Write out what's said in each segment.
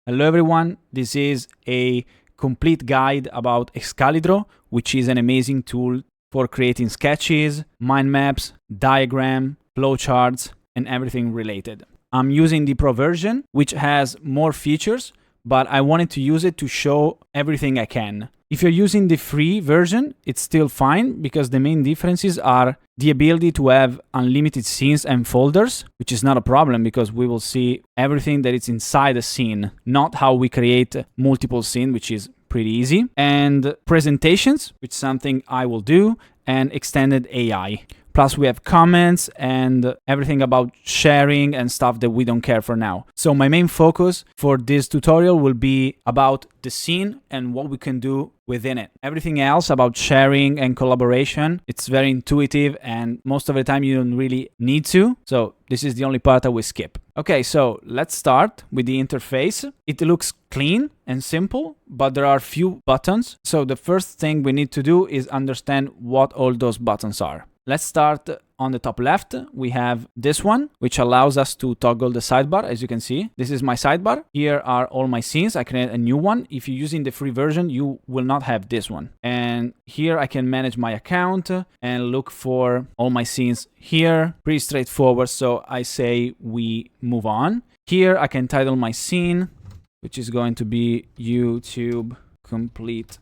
Hello everyone, this is a complete guide about Excalidraw, which is an amazing tool for creating sketches, mind maps, diagram, flowcharts, and everything related. I'm using the Pro version, which has more features, but I wanted to use it to show everything I can. If you're using the free version, it's still fine because the main differences are the ability to have unlimited scenes and folders, which is not a problem because we will see everything that is inside a scene, not how we create multiple scenes, which is pretty easy, and presentations, which is something I will do, and extended AI. Plus we have comments and everything about sharing and stuff that we don't care for now. So my main focus for this tutorial will be about the scene and what we can do within it. Everything else about sharing and collaboration, it's very intuitive and most of the time you don't really need to. So this is the only part I will skip. Okay, so let's start with the interface. It looks clean and simple, but there are few buttons. So the first thing we need to do is understand what all those buttons are. Let's start on the top left. We have this one, which allows us to toggle the sidebar. As you can see, this is my sidebar. Here are all my scenes. I create a new one. If you're using the free version, you will not have this one. And here I can manage my account and look for all my scenes here. Pretty straightforward. So I say we move on. Here I can title my scene, which is going to be YouTube Complete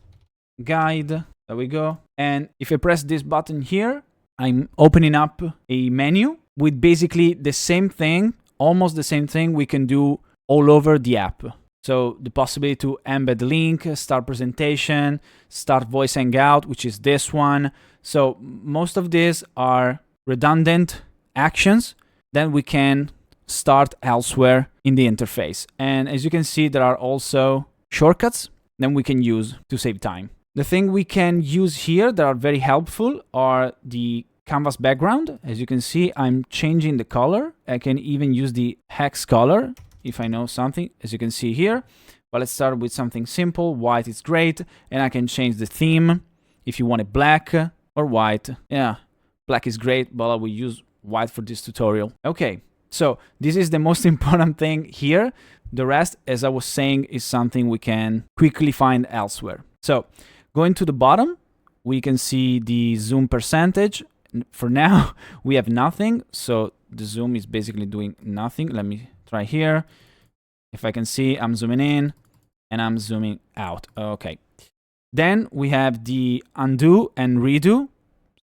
Guide. There we go. And if I press this button here, I'm opening up a menu with basically the same thing, almost the same thing we can do all over the app. So the possibility to embed link, start presentation, start voice hangout, which is this one. So most of these are redundant actions that we can start elsewhere in the interface. And as you can see, there are also shortcuts that we can use to save time. The thing we can use here that are very helpful are the canvas background. As you can see, I'm changing the color. I can even use the hex color if I know something, as you can see here. But let's start with something simple. White is great. And I can change the theme if you want it black or white. Yeah, black is great, but I will use white for this tutorial. Okay, so this is the most important thing here. The rest, as I was saying, is something we can quickly find elsewhere. So going to the bottom, we can see the zoom percentage. For now, we have nothing. So the zoom is basically doing nothing. Let me try here. If I can see, I'm zooming in and I'm zooming out. Okay. Then we have the undo and redo.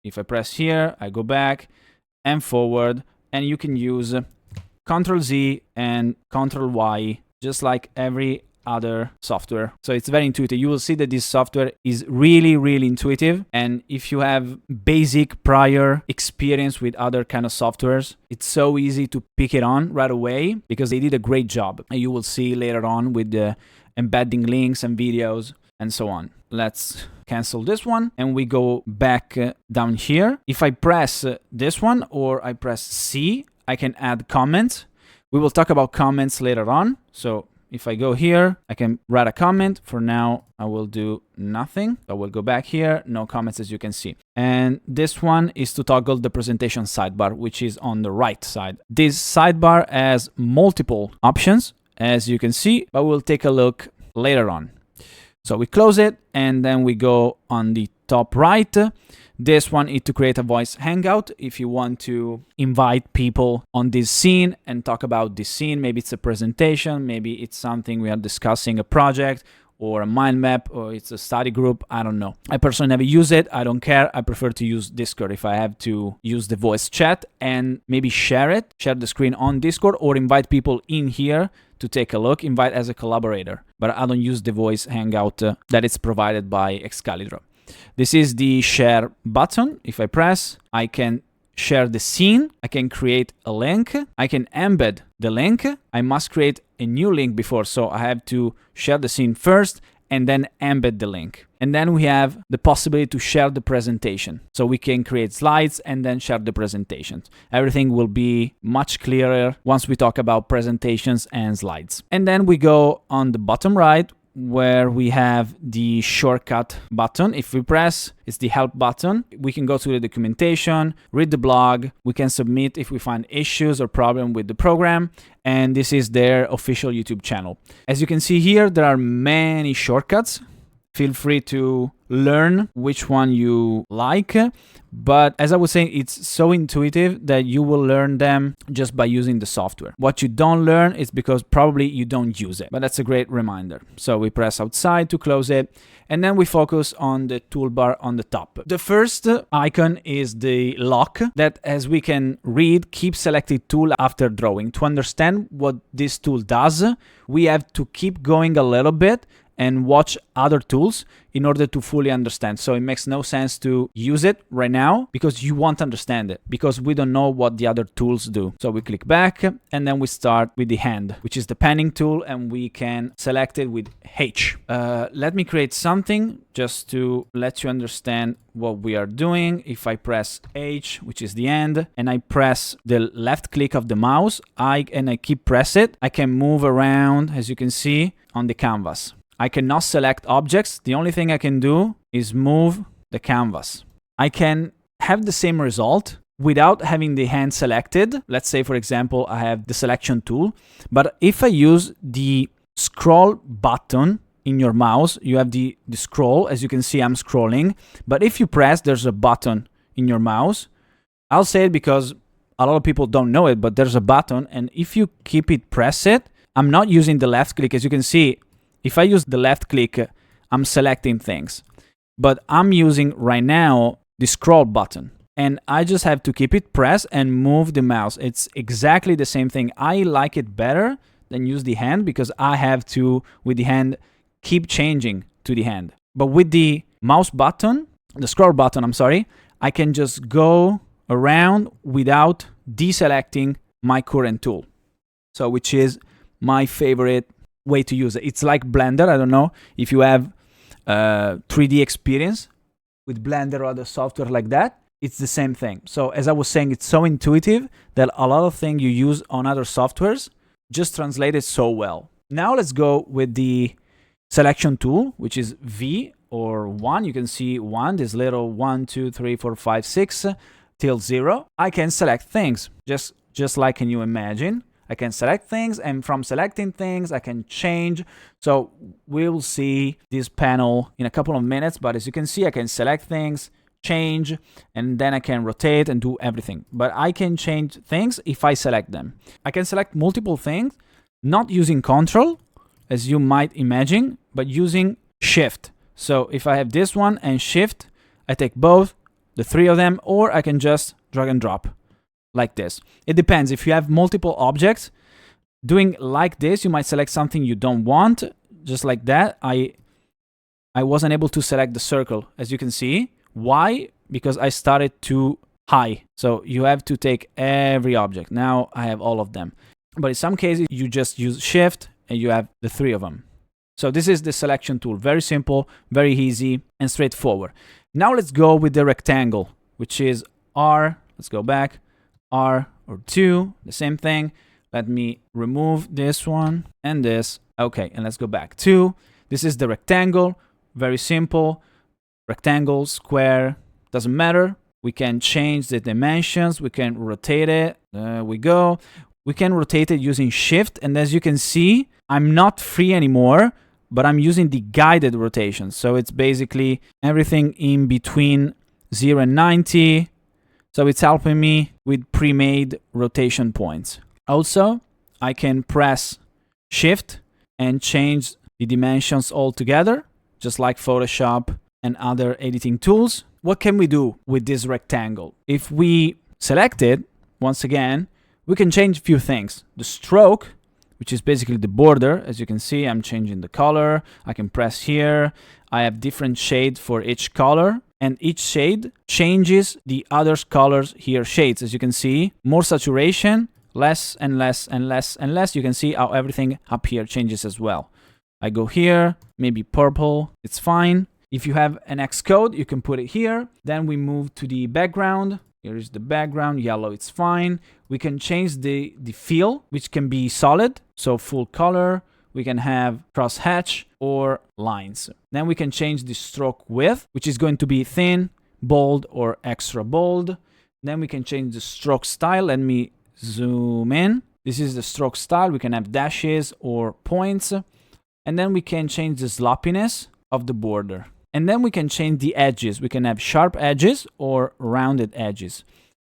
If I press here, I go back and forward, and you can use Ctrl Z and Ctrl Y, just like every other software. So it's very intuitive. You will see that this software is really, really intuitive. And if you have basic prior experience with other kind of softwares, it's so easy to pick it on right away because they did a great job. And you will see later on with the embedding links and videos and so on. Let's cancel this one and we go back down here. If I press this one or I press C, I can add comments. We will talk about comments later on. So if I go here, I can write a comment. For now, I will do nothing. I will go back here, no comments as you can see. And this one is to toggle the presentation sidebar, which is on the right side. This sidebar has multiple options, as you can see, but we'll take a look later on. So we close it and then we go on the top right. This one is to create a voice hangout. If you want to invite people on this scene and talk about this scene, maybe it's a presentation, maybe it's something we are discussing, a project or a mind map, or it's a study group, I don't know. I personally never use it. I don't care. I prefer to use Discord if I have to use the voice chat and maybe share the screen on Discord or invite people in here to take a look, invite as a collaborator. But I don't use the voice hangout that is provided by Excalidraw. This is the share button. If I press, I can share the scene. I can create a link. I can embed the link. I must create a new link before, so I have to share the scene first and then embed the link. And then we have the possibility to share the presentation. So we can create slides and then share the presentations. Everything will be much clearer once we talk about presentations and slides. And then we go on the bottom right where we have the shortcut button. If we press, it's the help button. We can go to the documentation, read the blog. We can submit if we find issues or problem with the program. And this is their official YouTube channel. As you can see here, there are many shortcuts. Feel free to learn which one you like. But as I was saying, it's so intuitive that you will learn them just by using the software. What you don't learn is because probably you don't use it. But that's a great reminder. So we press outside to close it. And then we focus on the toolbar on the top. The first icon is the lock that, as we can read, keep selected tool after drawing. To understand what this tool does, we have to keep going a little bit and watch other tools in order to fully understand. So it makes no sense to use it right now because you won't understand it because we don't know what the other tools do. So we click back and then we start with the hand, which is the panning tool, and we can select it with H. Let me create something just to let you understand what we are doing. If I press H, which is the end, and I press the left click of the mouse, and I keep press it, I can move around, as you can see, on the canvas. I cannot select objects. The only thing I can do is move the canvas. I can have the same result without having the hand selected. Let's say, for example, I have the selection tool. But if I use the scroll button in your mouse, you have the scroll. As you can see, I'm scrolling. But if you press, there's a button in your mouse. I'll say it because a lot of people don't know it, but there's a button. And if you keep it, press it, I'm not using the left click. As you can see, if I use the left click, I'm selecting things. But I'm using right now the scroll button. And I just have to keep it pressed and move the mouse. It's exactly the same thing. I like it better than use the hand because I have to, with the hand, keep changing to the hand. But with the mouse button, the scroll button, I'm sorry, I can just go around without deselecting my current tool. So which is my favorite way to use it. It's like Blender. I don't know if you have 3D experience with Blender or other software like that. It's the same thing. So as I was saying, it's so intuitive that a lot of things you use on other softwares just translate it so well. Now let's go with the selection tool, which is V or 1. You can see 1, this little 1, 2, 3, 4, 5, 6 till 0. I can select things just like can you imagine. I can select things, and from selecting things, I can change. So we'll see this panel in a couple of minutes, but as you can see, I can select things, change, and then I can rotate and do everything. But I can change things if I select them. I can select multiple things, not using Control, as you might imagine, but using Shift. So if I have this one and Shift, I take both, the 3 of them, or I can just drag and drop. Like this. It depends. If you have multiple objects, doing like this, you might select something you don't want, just like that. I wasn't able to select the circle, as you can see. Why? Because I started too high. So you have to take every object. Now I have all of them. But in some cases, you just use Shift and you have the 3 of them. So this is the selection tool. Very simple, very easy, and straightforward. Now let's go with the rectangle, which is R. Let's go back. R or 2, the same thing. Let me remove this one and this. Okay, and let's go back. 2. This is the rectangle. Very simple. Rectangle, square, doesn't matter. We can change the dimensions. We can rotate it. There we go. We can rotate it using Shift. And as you can see, I'm not free anymore, but I'm using the guided rotation. So it's basically everything in between 0 and 90. So it's helping me with pre-made rotation points. Also, I can press Shift and change the dimensions altogether, just like Photoshop and other editing tools. What can we do with this rectangle? If we select it, once again, we can change a few things. The stroke, which is basically the border. As you can see, I'm changing the color. I can press here. I have different shades for each color. And each shade changes the other colors here shades. As you can see, more saturation, less and less and less and less. You can see how everything up here changes as well. I go here, maybe purple, it's fine. If you have an Xcode, you can put it here. Then we move to the background. Here is the background, yellow, it's fine. We can change the fill, which can be solid, so full color. we can have crosshatch or lines. Then we can change the stroke width, which is going to be thin, bold, or extra bold. Then we can change the stroke style. Let me zoom in. This is the stroke style. We can have dashes or points. And then we can change the sloppiness of the border. And then we can change the edges. We can have sharp edges or rounded edges.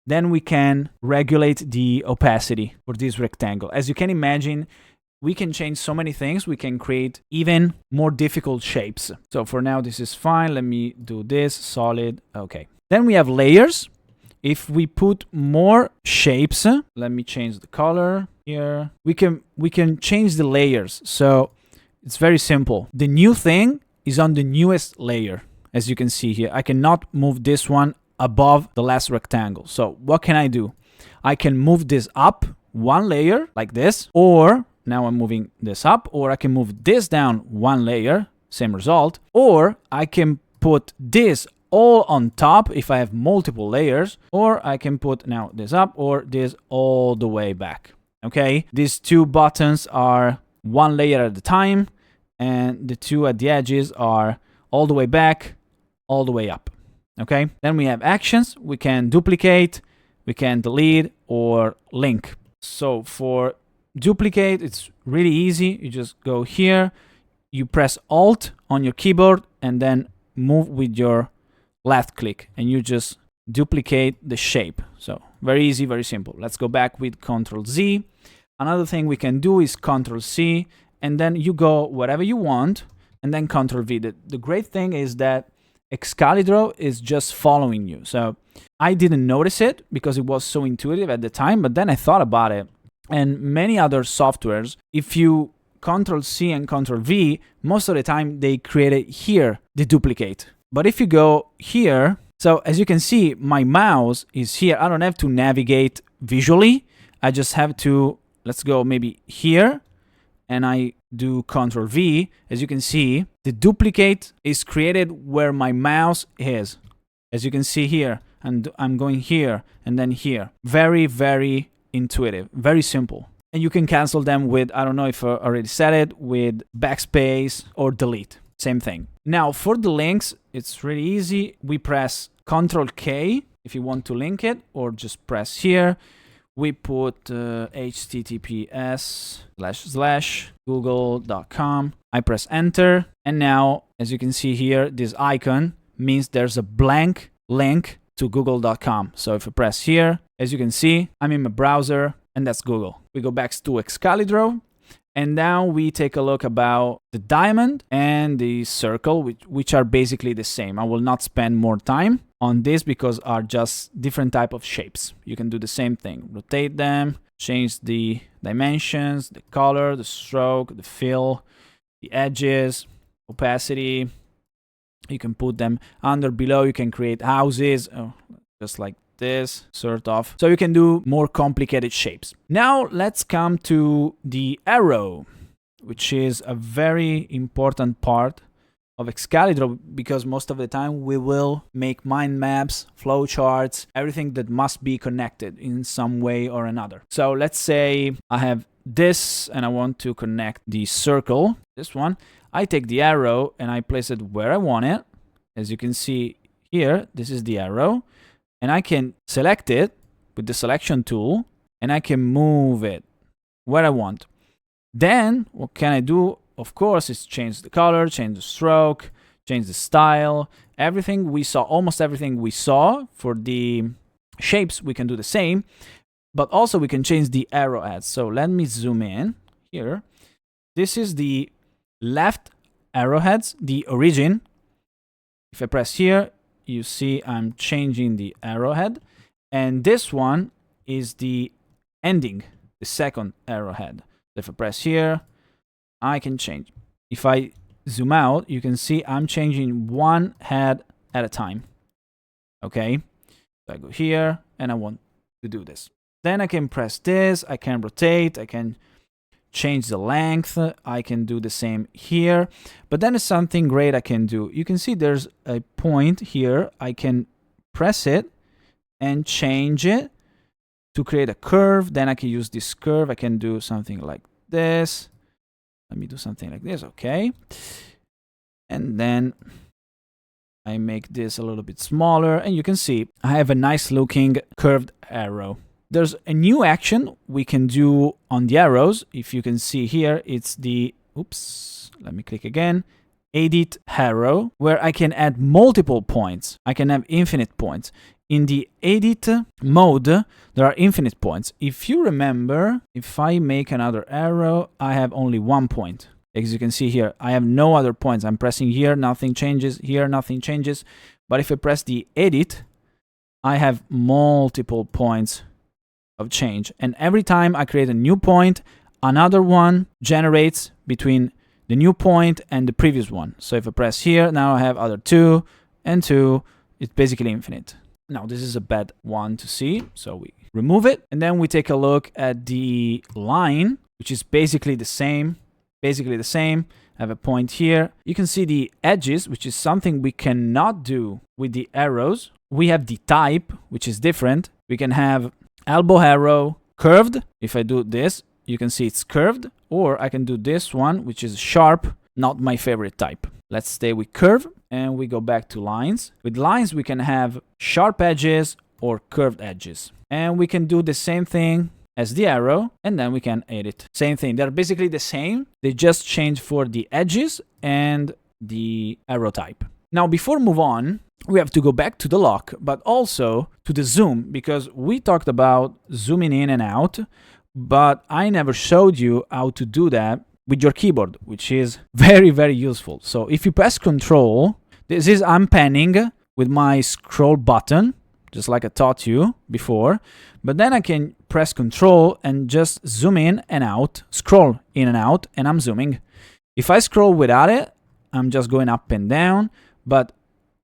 Then we can regulate the opacity for this rectangle. As you can imagine, we can change so many things. We can create even more difficult shapes. So for now, this is fine. Let me do this, solid. Okay. Then we have layers. If we put more shapes, let me change the color here. We can change the layers. So it's very simple. The new thing is on the newest layer. As you can see here, I cannot move this one above the last rectangle. So what can I do? I can move this up one layer like this, or now I'm moving this up, or I can move this down one layer, same result, or I can put this all on top if I have multiple layers, or I can put now this up or this all the way back. Okay, these two buttons are one layer at a time, and the two at the edges are all the way back, all the way up. Okay, then we have actions. We can duplicate, we can delete, or link. So for duplicate, it's really easy. You just go here, you press Alt on your keyboard, and then move with your left click, and you just duplicate the shape. So very easy, very simple. Let's go back with Ctrl Z. Another thing we can do is Ctrl C, and then you go wherever you want, and then Ctrl V. The great thing is that Excalidraw is just following you. So I didn't notice it because it was so intuitive at the time, but then I thought about it. And many other softwares, if you Ctrl C and Ctrl V, most of the time they create it here, the duplicate. But if you go here, so as you can see, my mouse is here. I don't have to navigate visually. I just have to, let's go maybe here, and I do Ctrl V. As you can see, the duplicate is created where my mouse is. As you can see here, and I'm going here and then here. Very, very intuitive, very simple. And you can cancel them with, I don't know if I already said it, with backspace or delete. Same thing. Now for the links, it's really easy. We press Ctrl K if you want to link it, or just press here. We put https://google.com. I press enter. And now, as you can see here, this icon means there's a blank link to google.com. So if I press here, as you can see, I'm in my browser, and that's Google. We go back to Excalidraw, and now we take a look about the diamond and the circle, which are basically the same. I will not spend more time on this because are just different type of shapes. You can do the same thing. Rotate them, change the dimensions, the color, the stroke, the fill, the edges, opacity. You can put them under, below. You can create houses, just like this, sort of. So you can do more complicated shapes. Now let's come to the arrow, which is a very important part of Excalidraw, because most of the time we will make mind maps, flowcharts, everything that must be connected in some way or another. So let's say I have this and I want to connect the circle, this one. I take the arrow and I place it where I want it. As you can see here, this is the arrow, and I can select it with the selection tool, and I can move it where I want. Then what can I do? Of course, is change the color, change the stroke, change the style. Everything we saw, almost everything we saw for the shapes, we can do the same, but also we can change the arrowheads. So let me zoom in here. This is the left arrowheads, the origin. If I press here, you see I'm changing the arrowhead, and this one is the ending, the second arrowhead. If I press here, I can change. If I zoom out, you can see I'm changing one head at a time. Okay, so I go here and I want to do this. Then I can press this, I can rotate, I can change the length, I can do the same here. But then there's something great I can do. You can see there's a point here. I can press it and change it to create a curve. Then I can use this curve. I can do something like this. Let me do something like this, okay. And then I make this a little bit smaller, and you can see I have a nice looking curved arrow. There's a new action we can do on the arrows. If you can see here, it's the, oops, let me click again, edit arrow, where I can add multiple points. I can have infinite points. In the edit mode, there are infinite points. If you remember, if I make another arrow, I have only 1 point. As you can see here, I have no other points. I'm pressing here, nothing changes. Here, nothing changes. But if I press the edit, I have multiple points of change. And every time I create a new point, another one generates between the new point and the previous one. So if I press here, now I have other 2 and 2. It's basically infinite. Now, this is a bad one to see, so we remove it. And then we take a look at the line, which is basically the same. I have a point here. You can see the edges, which is something we cannot do with the arrows. We have the type, which is different. We can have elbow arrow curved. If I do this, you can see it's curved. Or I can do this one, which is sharp, not my favorite type. Let's stay with curve, and we go back to lines. With lines, we can have sharp edges or curved edges. And we can do the same thing as the arrow, and then we can edit. Same thing, they're basically the same. They just change for the edges and the arrow type. Now, before we move on, we have to go back to the lock, but also to the zoom, because we talked about zooming in and out, but I never showed you how to do that with your keyboard, which is very, very useful. So if you press Control, this is I'm panning with my scroll button, just like I taught you before. But then I can press Control and just zoom in and out, scroll in and out, and I'm zooming. If I scroll without it, I'm just going up and down. But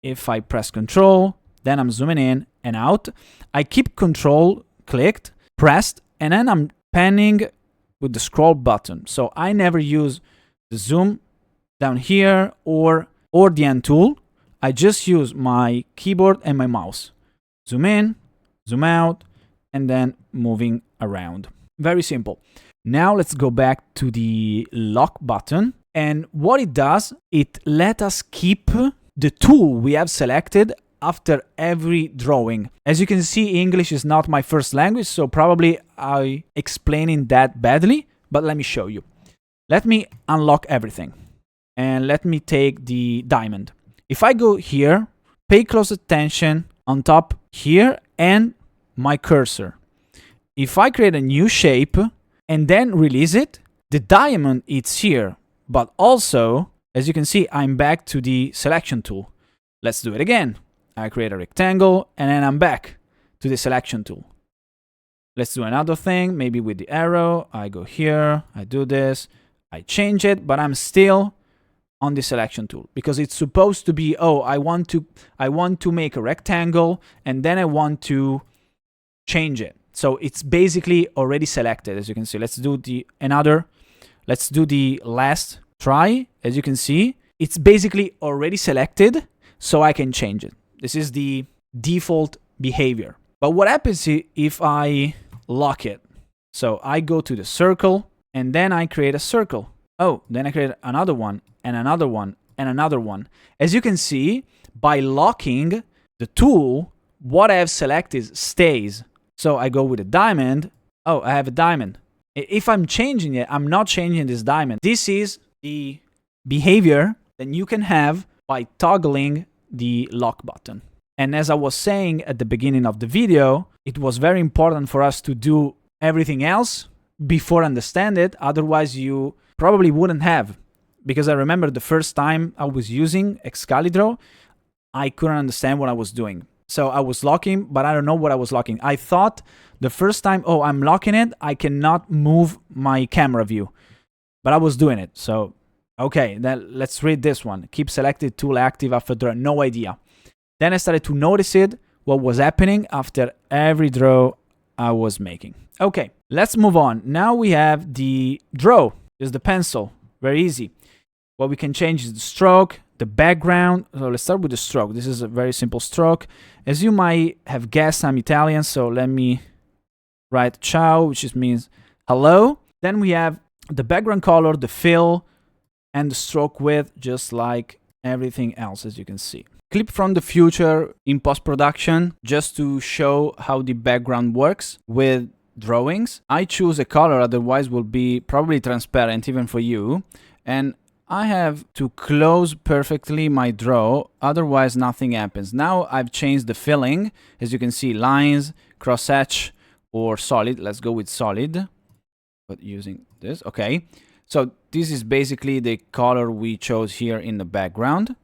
if I press Control, then I'm zooming in and out. I keep Control clicked, pressed, and then I'm panning with the scroll button. So I never use the zoom down here or the end tool. I just use my keyboard and my mouse. Zoom in, zoom out, and then moving around. Very simple. Now let's go back to the lock button. And what it does, it lets us keep the tool we have selected after every drawing. As you can see, English is not my first language, so probably I explaining that badly, but let me show you. Let me unlock everything and let me take the diamond. If I go here, pay close attention on top here and my cursor. If I create a new shape and then release it, the diamond is here, but also, as you can see, I'm back to the selection tool. Let's do it again. I create a rectangle, and then I'm back to the selection tool. Let's do another thing, maybe with the arrow. I go here, I do this, I change it, but I'm still on the selection tool because it's supposed to be, oh, I want to make a rectangle, and then I want to change it. So it's basically already selected, as you can see. Let's do the last try. As you can see, it's basically already selected, so I can change it. This is the default behavior. But what happens if I lock it? So I go to the circle and then I create a circle. Oh, then I create another one and another one and another one. As you can see, by locking the tool, what I have selected stays. So I go with a diamond. Oh, I have a diamond. If I'm changing it, I'm not changing this diamond. This is the behavior that you can have by toggling the lock button. And as I was saying at the beginning of the video, it was very important for us to do everything else before understand it. Otherwise, you probably wouldn't have. Because I remember the first time I was using Excalidraw, I couldn't understand what I was doing. So I was locking, but I don't know what I was locking. I thought the first time, oh, I'm locking it, I cannot move my camera view. But I was doing it, so okay, then let's read this one. Keep selected tool active after draw. No idea. Then I started to notice it, what was happening after every draw I was making. Okay, let's move on. Now we have the draw. There's the pencil. Very easy. What we can change is the stroke, the background. So let's start with the stroke. This is a very simple stroke. As you might have guessed, I'm Italian, so let me write ciao, which just means hello. Then we have the background color, the fill, and the stroke width, just like everything else, as you can see. Clip from the future in post-production, just to show how the background works with drawings. I choose a color, otherwise will be probably transparent even for you. And I have to close perfectly my draw, otherwise nothing happens. Now I've changed the filling, as you can see, lines, cross-hatch, or solid. Let's go with solid, but using this, okay. So this is basically the color we chose here in the background.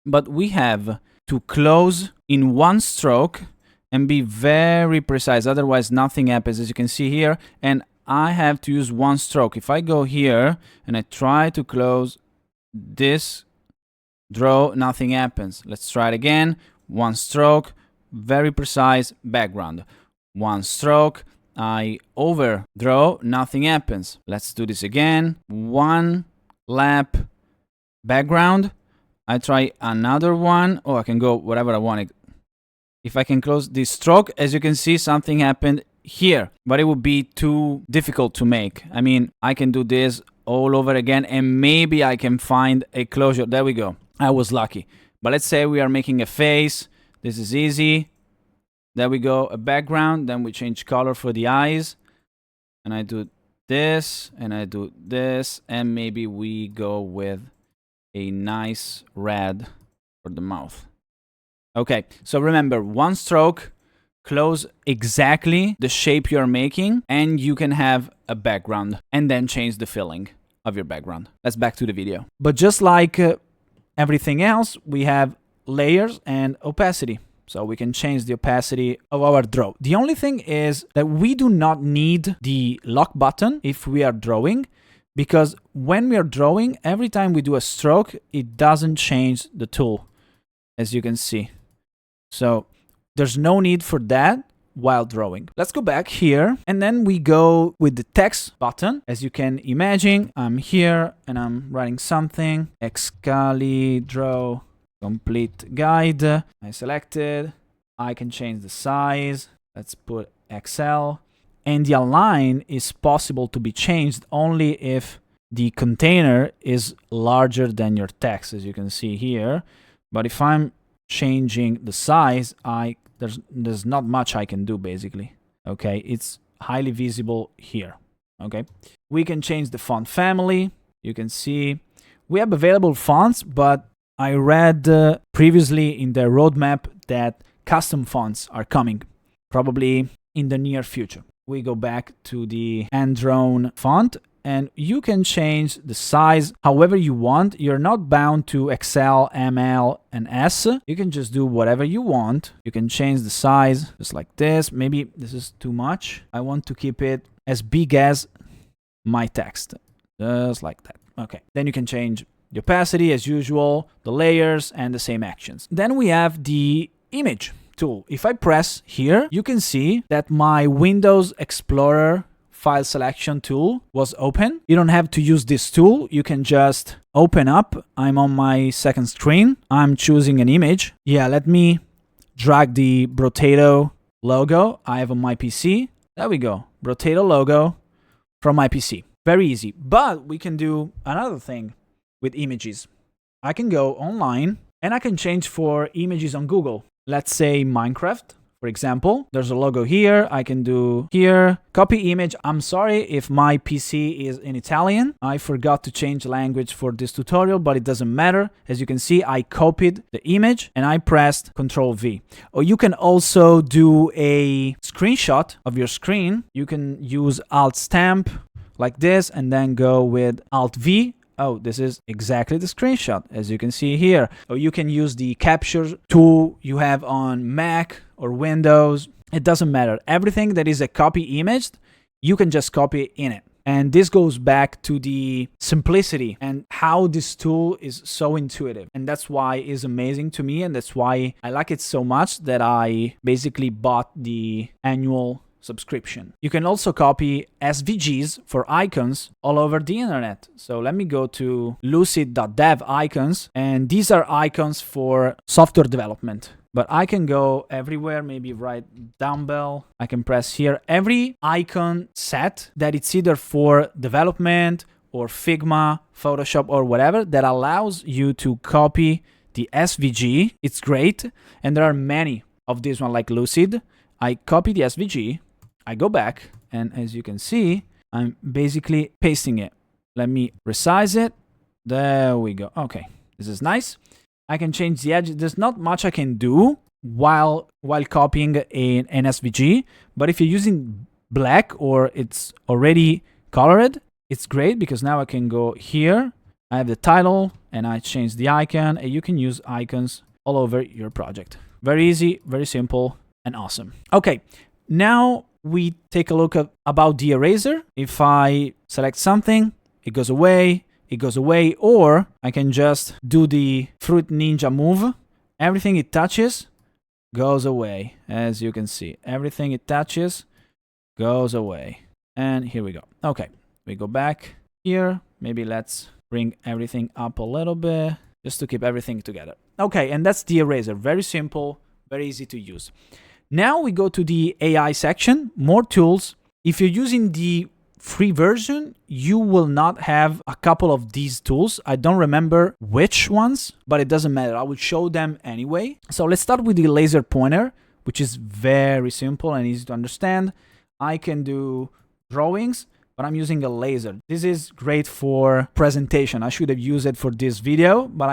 But we have to close in one stroke and be very precise, otherwise nothing happens, as you can see here. And I have to use one stroke. If I go here and I try to close this draw, nothing happens. Let's try it again. One stroke, very precise background. One stroke, I overdraw, nothing happens. Let's do this again. One lap background. I try another one. Oh, I can go whatever I want. If I can close this stroke, as you can see, something happened here, but it would be too difficult to make. I mean, I can do this all over again, and maybe I can find a closure. There we go. I was lucky. But let's say we are making a face. This is easy. There we go, a background. Then we change color for the eyes. And I do this, and I do this, and maybe we go with a nice red for the mouth. Okay, so remember, one stroke, close exactly the shape you're making, and you can have a background, and then change the filling of your background. Let's back to the video. But just like everything else, we have layers and opacity. So we can change the opacity of our draw. The only thing is that we do not need the lock button if we are drawing, because when we are drawing, every time we do a stroke, it doesn't change the tool, as you can see. So there's no need for that while drawing. Let's go back here, and then we go with the text button. As you can imagine, I'm here and I'm writing something. Excalidraw complete guide. I selected. I can change the size. Let's put XL. And the align is possible to be changed only if the container is larger than your text, as you can see here. But if I'm changing the size, there's not much I can do, basically. Okay, it's highly visible here. Okay, we can change the font family. You can see we have available fonts, but I read previously in the roadmap that custom fonts are coming, probably in the near future. We go back to the hand-drawn font, and you can change the size however you want. You're not bound to XL, ML, and S. You can just do whatever you want. You can change the size just like this. Maybe this is too much. I want to keep it as big as my text, just like that. Okay, then you can change the opacity as usual, the layers, and the same actions. Then we have the image tool. If I press here, you can see that my Windows Explorer file selection tool was open. You don't have to use this tool. You can just open up. I'm on my second screen. I'm choosing an image. Yeah, let me drag the Brotato logo I have on my PC. There we go. Brotato logo from my PC. Very easy. But we can do another thing with images. I can go online and I can change for images on Google. Let's say Minecraft, for example. There's a logo here. I can do here, copy image. I'm sorry if my PC is in Italian. I forgot to change language for this tutorial, but it doesn't matter. As you can see, I copied the image and I pressed Ctrl V. Or you can also do a screenshot of your screen. You can use Alt Stamp like this and then go with Alt V. Oh, this is exactly the screenshot, as you can see here. Or you can use the capture tool you have on Mac or Windows. It doesn't matter. Everything that is a copy image, you can just copy in it. And this goes back to the simplicity and how this tool is so intuitive. And that's why it's amazing to me. And that's why I like it so much that I basically bought the annual subscription. You can also copy SVGs for icons all over the internet. So let me go to lucid.dev icons, and these are icons for software development. but I can go everywhere, maybe write dumbbell. I can press here. Every icon set that it's either for development or Figma, Photoshop, or whatever that allows you to copy the SVG. It's great. And there are many of these one like Lucid. I copy the SVG, I go back, and as you can see, I'm basically pasting it. Let me resize it. There we go. Okay, this is nice. I can change the edge. There's not much I can do while copying an SVG, but if you're using black or it's already colored, it's great because now I can go here. I have the title and I change the icon, and you can use icons all over your project. Very easy, very simple, and awesome. Okay, now we take a look at about the eraser. If I select something, it goes away, or I can just do the Fruit Ninja move. Everything it touches goes away. As you can see, everything it touches goes away. And here we go. Okay, we go back here. Maybe let's bring everything up a little bit just to keep everything together. Okay, and that's the eraser. Very simple, very easy to use. Now we go to the AI section, more tools. If you're using the free version, you will not have a couple of these tools. I don't remember which ones, but it doesn't matter. I will show them anyway. So let's start with the laser pointer, which is very simple and easy to understand. I can do drawings, but I'm using a laser. This is great for presentation. I should have used it for this video, but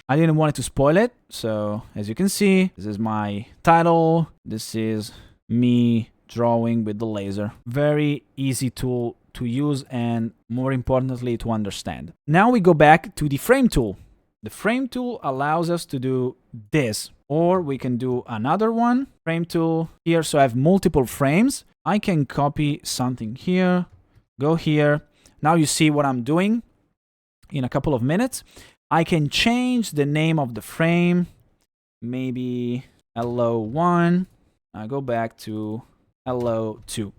I didn't want it to spoil it. So as you can see, this is my title. This is me drawing with the laser. Very easy tool to use and more importantly to understand. Now we go back to the frame tool. The frame tool allows us to do this, or we can do another one. Frame tool here, so I have multiple frames. I can copy something here, go here. Now you see what I'm doing in a couple of minutes. I can change the name of the frame, maybe LO1. I go back to LO2.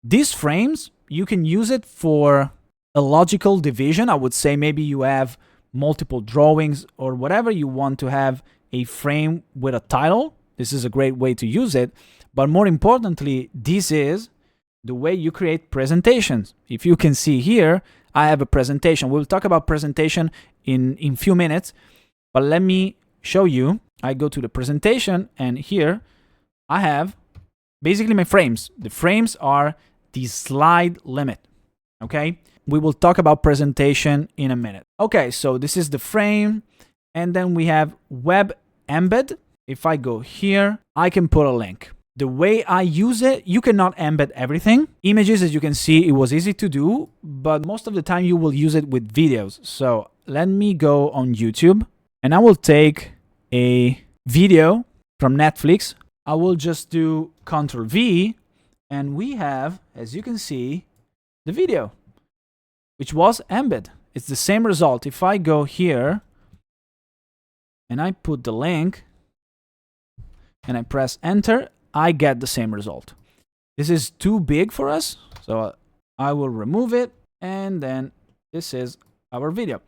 These frames, you can use it for a logical division. I would say maybe you have multiple drawings or whatever you want to have a frame with a title. This is a great way to use it. But more importantly, this is the way you create presentations. If you can see here, I have a presentation. We'll talk about presentation in few minutes, but let me show you. I go to the presentation and here I have basically my frames. The frames are the slide limit, okay? We will talk about presentation in a minute. Okay, so this is the frame, and then we have web embed. If I go here, I can put a link. The way I use it, you cannot embed everything. Images, as you can see, it was easy to do, but most of the time you will use it with videos. So let me go on YouTube, and I will take a video from Netflix. I will just do Ctrl V, and we have, as you can see, the video, which was embed. It's the same result. If I go here and I put the link and I press enter, I get the same result. This is too big for us, so I will remove it, and then this is our video.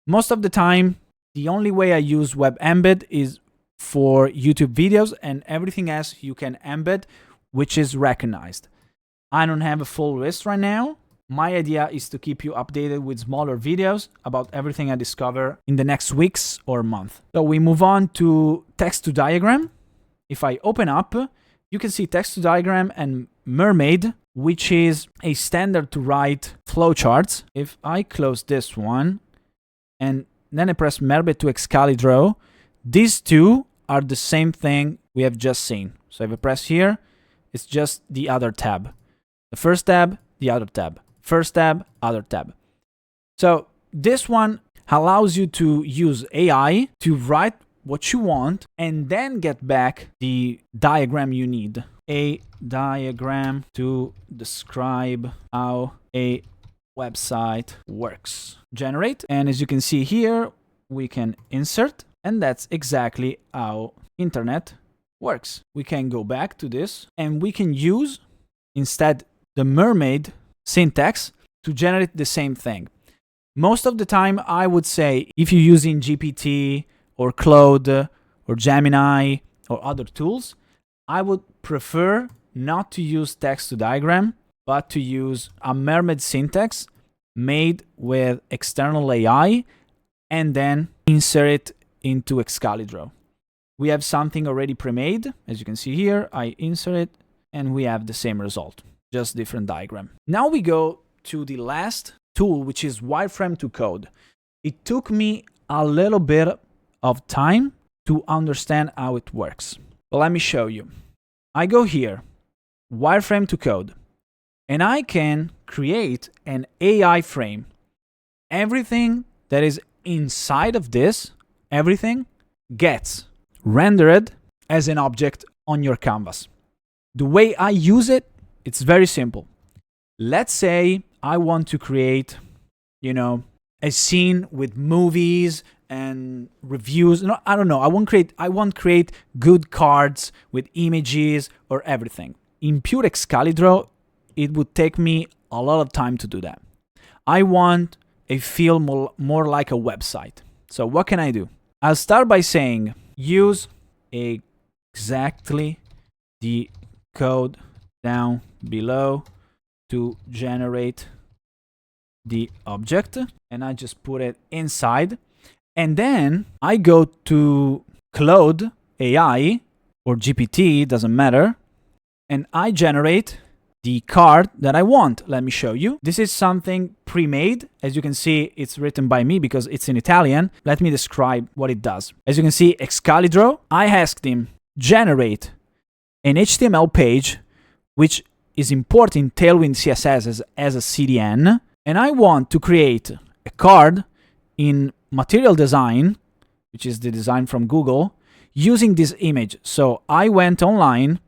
Most of the time, the only way I use web embed is for YouTube videos, and everything else you can embed, which is recognized. I don't have a full list right now. My idea is to keep you updated with smaller videos about everything I discover in the next weeks or month. So we move on to text to diagram. If I open up, you can see text to diagram and Mermaid, which is a standard to write flowcharts. If I close this one and then I press Mermaid to Excalidraw, these two are the same thing we have just seen. So if I press here, it's just the other tab. The first tab, the other tab. First tab, other tab. So this one allows you to use AI to write what you want and then get back the diagram you need. A diagram to describe how a website works. Generate, and as you can see here, we can insert, and that's exactly how internet works. We can go back to this and we can use instead the Mermaid syntax to generate the same thing. Most of the time, I would say if you're using GPT or Claude or Gemini or other tools, I would prefer not to use text to diagram, but to use a Mermaid syntax made with external AI and then insert it into Excalidraw. We have something already pre-made. As you can see here, I insert it and we have the same result, just different diagram. Now we go to the last tool, which is Wireframe to code. It took me a little bit of time to understand how it works. But let me show you. I go here, Wireframe to code, and I can create an AI frame. Everything that is inside of this, everything gets rendered as an object on your canvas. The way I use it, it's very simple. Let's say I want to create, a scene with movies and reviews. No, I don't know. I want create good cards with images or everything. In pure Excalidraw, it would take me a lot of time to do that. I want a feel more like a website. So what can I do? I'll start by saying use exactly the code down below to generate the object, and I just put it inside. And then I go to Claude AI or GPT, doesn't matter, and I generate the card that I want. Let me show you. This is something pre-made. As you can see, it's written by me because it's in Italian. Let me describe what it does. As you can see, Excalidraw, I asked him generate an HTML page which is importing Tailwind CSS as a CDN, and I want to create a card in Material Design, which is the design from Google, using this image. So I went online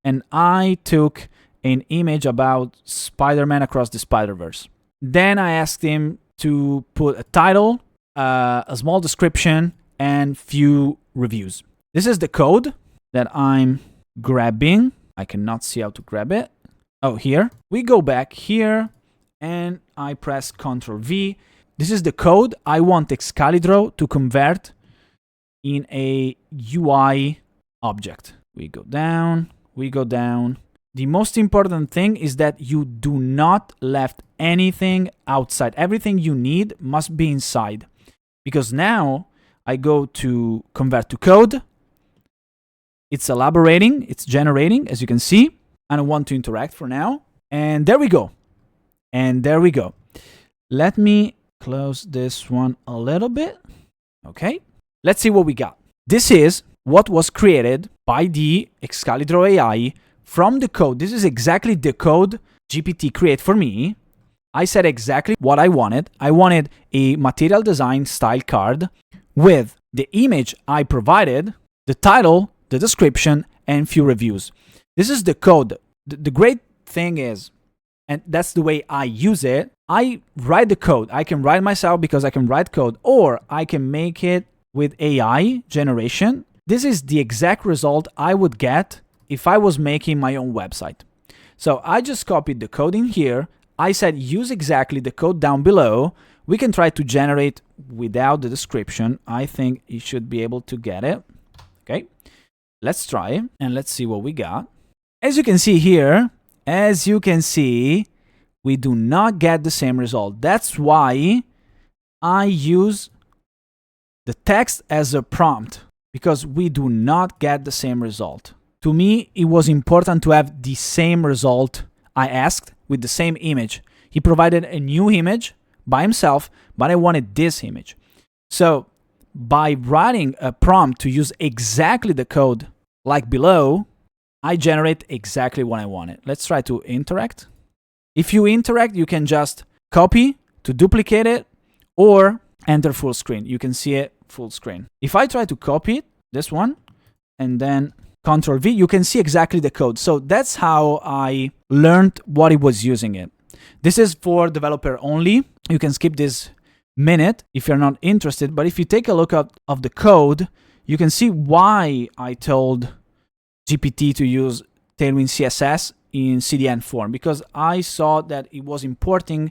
and I took an image about Spider-Man Across the Spider-Verse. Then I asked him to put a title, a small description, and few reviews. This is the code that I'm grabbing. I cannot see how to grab it. Oh, here. We go back here and I press Ctrl V. This is the code I want Excalidraw to convert in a UI object. We go down. The most important thing is that you do not left anything outside. Everything you need must be inside. Because now I go to convert to code. It's elaborating, it's generating, as you can see. I don't want to interact for now. And there we go. Let me close this one a little bit. Okay. Let's see what we got. This is what was created by the Excalidraw AI from the code. This is exactly the code GPT created for me. I said exactly what I wanted. I wanted a material design style card with the image I provided, the title, the description, and few reviews. This is the code. The great thing is, and that's the way I use it, I write the code. I can write myself because I can write code, or I can make it with AI generation. This is the exact result I would get if I was making my own website. So I just copied the code in here. I said use exactly the code down below. We can try to generate without the description. I think you should be able to get it. Okay, let's try and let's see what we got. As you can see here, we do not get the same result. That's why I use the text as a prompt, because we do not get the same result. To me, it was important to have the same result I asked with the same image. He provided a new image by himself, but I wanted this image. So by writing a prompt to use exactly the code like below, I generate exactly what I wanted. Let's try to interact. If you interact, you can just copy to duplicate it or enter full screen. You can see it full screen. If I try to copy it, this one, and then Ctrl V, you can see exactly the code. So that's how I learned what it was using it. This is for developer only. You can skip this minute if you're not interested. But if you take a look at the code, you can see why I told GPT to use Tailwind CSS in CDN form, because I saw that it was importing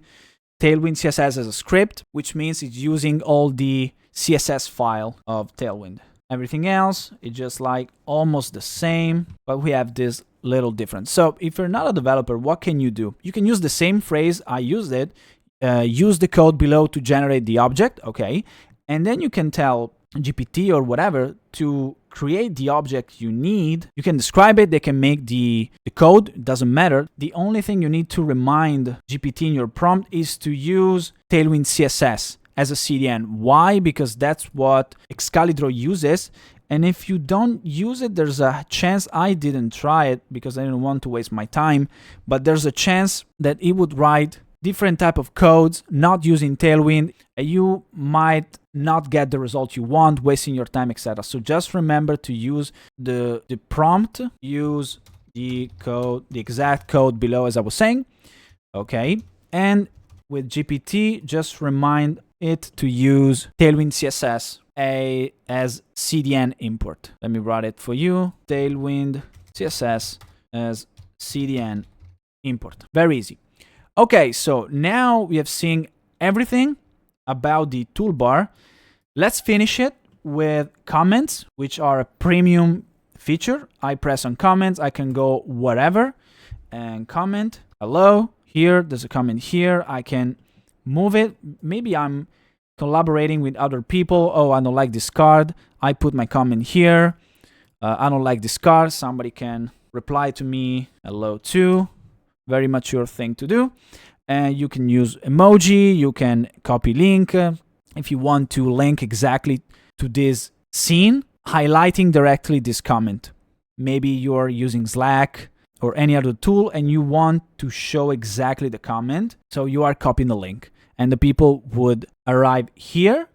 Tailwind CSS as a script, which means it's using all the CSS file of Tailwind. Everything else is just like almost the same, but we have this little difference. So if you're not a developer, what can you do? You can use the same phrase I used it, use the code below to generate the object, okay? And then you can tell GPT or whatever to create the object you need. You can describe it, they can make the code, it doesn't matter. The only thing you need to remind GPT in your prompt is to use Tailwind CSS as a CDN. Why? Because that's what Excalidraw uses. And if you don't use it, there's a chance, I didn't try it because I didn't want to waste my time, but there's a chance that it would write different type of codes not using Tailwind. You might not get the result you want, wasting your time, etc. So just remember to use the prompt, use the code, the exact code below as I was saying, okay? And with GPT, just remind it to use Tailwind CSS as CDN import. Let me write it for you. Tailwind CSS as CDN import. Very easy. Okay, so now we have seen everything about the toolbar. Let's finish it with comments, which are a premium feature. I press on comments, I can go wherever and comment. Hello, here, there's a comment here. I can move it. Maybe I'm collaborating with other people. Oh, I don't like this card. I put my comment here. I don't like this card. Somebody can reply to me, hello too. Very mature thing to do. And you can use emoji, you can copy link. If you want to link exactly to this scene, highlighting directly this comment. Maybe you're using Slack or any other tool and you want to show exactly the comment. So you are copying the link and the people would arrive here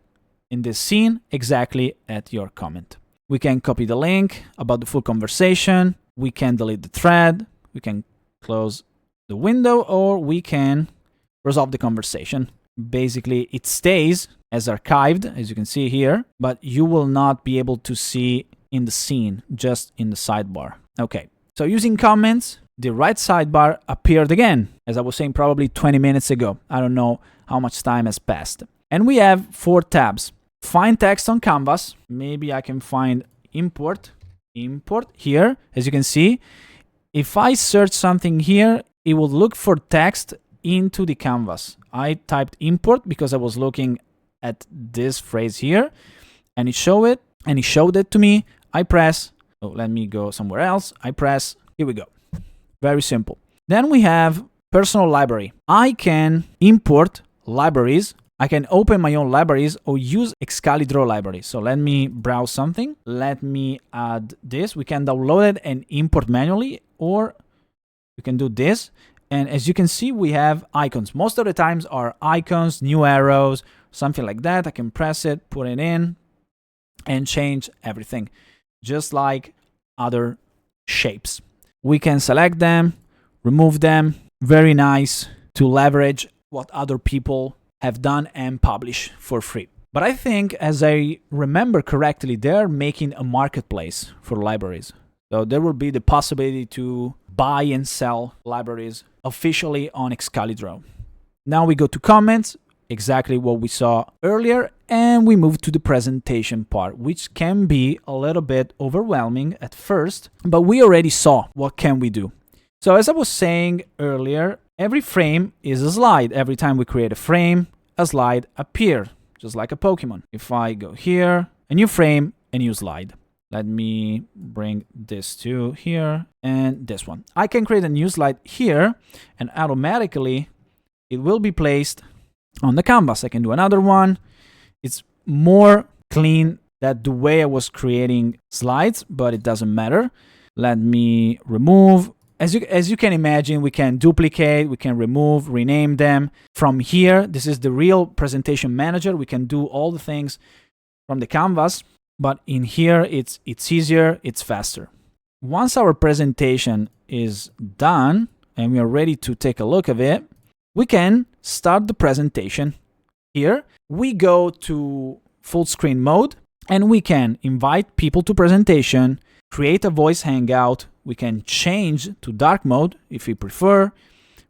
in this scene exactly at your comment. We can copy the link about the full conversation. We can delete the thread. We can close the window, or we can resolve the conversation. Basically, it stays as archived, as you can see here, but you will not be able to see in the scene, just in the sidebar. Okay, so using comments, the right sidebar appeared again, as I was saying probably 20 minutes ago. I don't know how much time has passed. And we have 4 tabs. Find text on canvas. Maybe I can find import here, as you can see. If I search something here, it will look for text into the canvas. I typed import because I was looking at this phrase here and it showed it to me. I press, oh, let me go somewhere else. I press, here we go. Very simple. Then we have personal library. I can import libraries. I can open my own libraries or use Excalidraw library. So let me browse something. Let me add this. We can download it and import manually, or we can do this. And as you can see, we have icons. Most of the times are icons, new arrows, something like that. I can press it, put it in, and change everything, just like other shapes. We can select them, remove them. Very nice to leverage what other people have done and publish for free. But I think, as I remember correctly, they're making a marketplace for libraries. So there will be the possibility to buy and sell libraries officially on Excalidraw. Now we go to comments, exactly what we saw earlier, and we move to the presentation part, which can be a little bit overwhelming at first, but we already saw what can we do. So as I was saying earlier, every frame is a slide. Every time we create a frame, a slide appears, just like a Pokemon. If I go here, a new frame, a new slide. Let me bring this to here and this one. I can create a new slide here and automatically it will be placed on the canvas. I can do another one. It's more clean than the way I was creating slides, but it doesn't matter. Let me remove. As you can imagine, we can duplicate, we can remove, rename them. From here, this is the real presentation manager. We can do all the things from the canvas. But in here, it's easier, it's faster. Once our presentation is done and we are ready to take a look at it, we can start the presentation. Here, we go to full screen mode and we can invite people to presentation, create a voice hangout. We can change to dark mode if we prefer.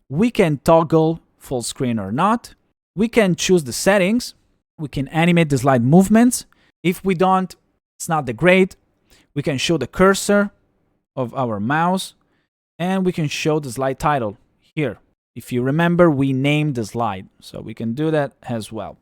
We can toggle full screen or not. We can choose the settings. We can animate the slide movements. If we don't It's not that great. We can show the cursor of our mouse, and we can show the slide title here. If you remember, we named the slide, so we can do that as well.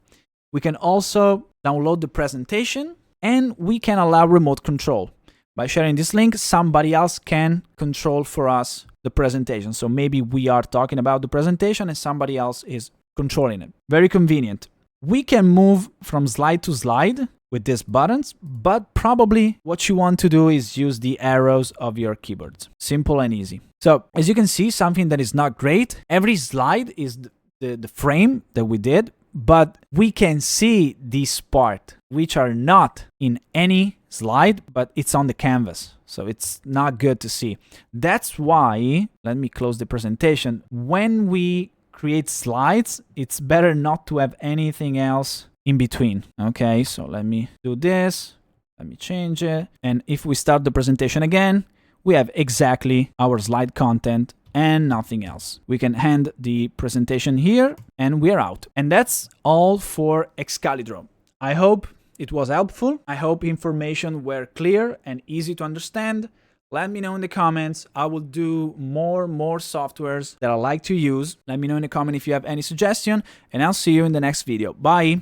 We can also download the presentation, and we can allow remote control. By sharing this link, somebody else can control for us the presentation. So maybe we are talking about the presentation and somebody else is controlling it. Very convenient. We can move from slide to slide with these buttons, but probably what you want to do is use the arrows of your keyboards. Simple and easy. So as you can see, something that is not great. Every slide is the frame that we did, but we can see this part, which are not in any slide, but it's on the canvas. So it's not good to see. That's why, let me close the presentation. When we create slides, it's better not to have anything else in between. Okay, so let me do this. Let me change it. And if we start the presentation again, we have exactly our slide content and nothing else. We can end the presentation here and we're out. And that's all for Excalidraw. I hope it was helpful. I hope information were clear and easy to understand. Let me know in the comments. I will do more softwares that I like to use. Let me know in the comment if you have any suggestion, and I'll see you in the next video. Bye.